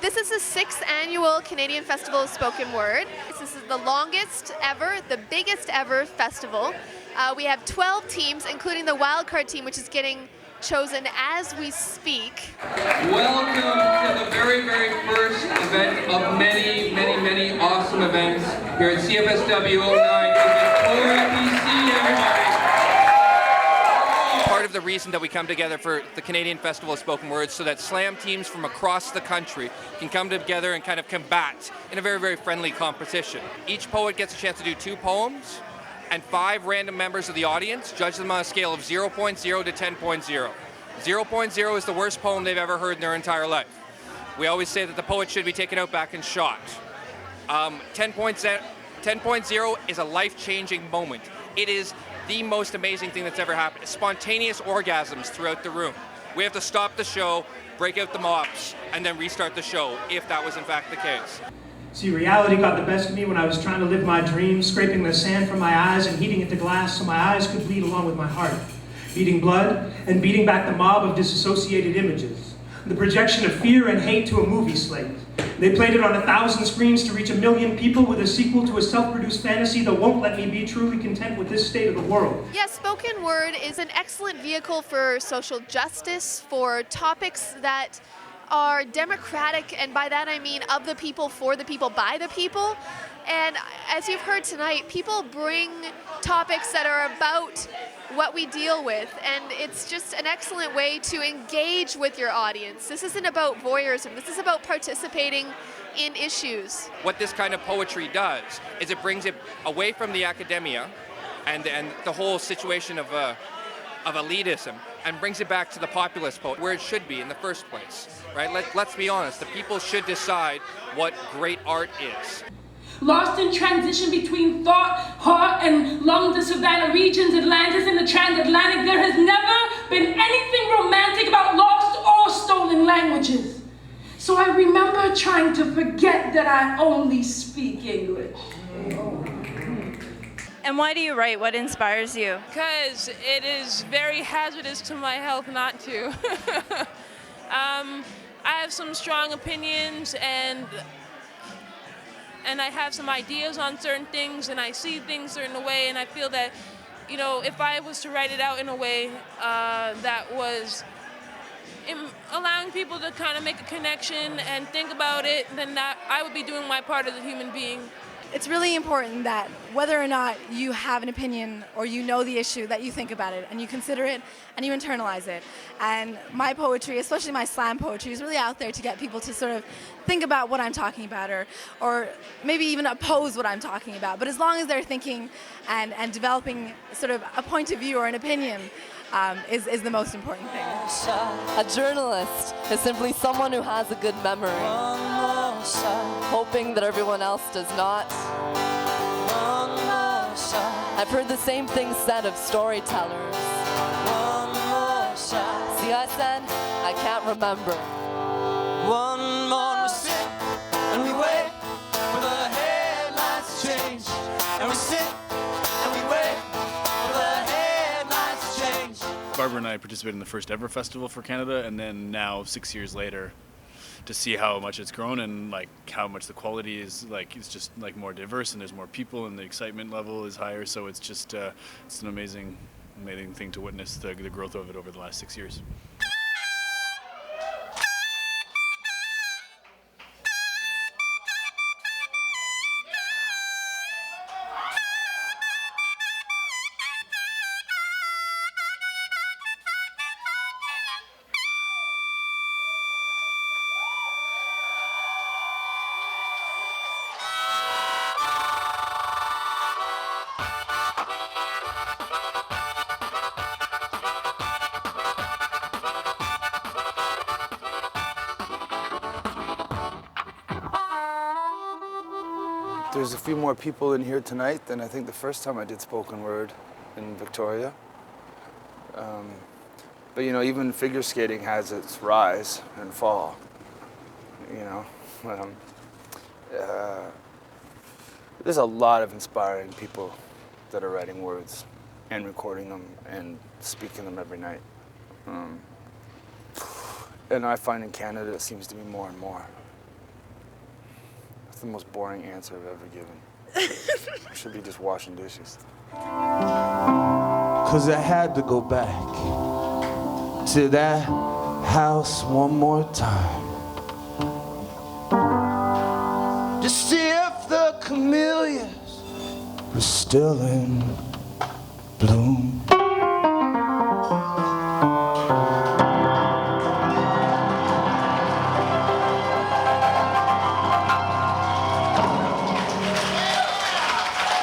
This is the 6th annual Canadian Festival of Spoken Word. This is the longest ever, the biggest ever festival. We have 12 teams, including the wildcard team, which is getting chosen as we speak. Welcome to the very, very first event of many, many, many awesome events here at CFSW 09 in Victoria, BC, everybody. Part of the reason that we come together for the Canadian Festival of Spoken Words so that slam teams from across the country can come together and kind of combat in a very, very friendly competition. Each poet gets a chance to do 2 poems, and 5 random members of the audience judge them on a scale of 0.0 to 10.0. 0.0 is the worst poem they've ever heard in their entire life. We always say that the poet should be taken out back and shot. 10.0 is a life-changing moment. It is the most amazing thing that's ever happened. Spontaneous orgasms throughout the room. We have to stop the show, break out the mops, and then restart the show, if that was in fact the case. See, reality got the best of me when I was trying to live my dreams, scraping the sand from my eyes and heating it to glass so my eyes could bleed along with my heart, beating blood and beating back the mob of disassociated images, the projection of fear and hate to a movie slate. They played it on 1,000 screens to reach 1 million people with a sequel to a self-produced fantasy that won't let me be truly content with this state of the world. Yes, spoken word is an excellent vehicle for social justice, for topics that are democratic, and by that I mean of the people, for the people, by the people. And as you've heard tonight, people bring topics that are about what we deal with, and it's just an excellent way to engage with your audience. This isn't about voyeurism, this is about participating in issues. What this kind of poetry does is it brings it away from the academia and the whole situation of elitism, and brings it back to the populist poet, where it should be in the first place, right? Let's be honest, the people should decide what great art is. Lost in transition between thought, heart, and lung, the savannah regions, Atlantis and the transatlantic, there has never been anything romantic about lost or stolen languages. So I remember trying to forget that I only speak English. And why do you write? What inspires you? Because it is very hazardous to my health not to. I have some strong opinions, and I have some ideas on certain things, and I see things a certain way, and I feel that, you know, if I was to write it out in a way that was allowing people to kind of make a connection and think about it, then that I would be doing my part as a human being. It's really important that whether or not you have an opinion or you know the issue, that you think about it and you consider it and you internalize it. And my poetry, especially my slam poetry, is really out there to get people to sort of think about what I'm talking about, or maybe even oppose what I'm talking about. But as long as they're thinking and developing sort of a point of view or an opinion, is the most important thing. A journalist is simply someone who has a good memory, hoping that everyone else does not. I've heard the same thing said of storytellers. See, I said, I can't remember. One more we sit and we wait for the headlights to change, and we sit and we wait for the headlights to change. Barbara and I participated in the first ever festival for Canada, and then now 6 years later, to see how much it's grown and like how much the quality is, like it's just like more diverse and there's more people and the excitement level is higher. So it's just it's an amazing thing to witness the growth of it over the last 6 years. There's a few more people in here tonight than I think the first time I did spoken word in Victoria. But you know, even figure skating has its rise and fall, you know. There's a lot of inspiring people that are writing words and recording them and speaking them every night. And I find in Canada it seems to be more and more. the most boring answer I've ever given. I should be just washing dishes. 'Cause I had to go back to that house one more time to see if the camellias were still in bloom.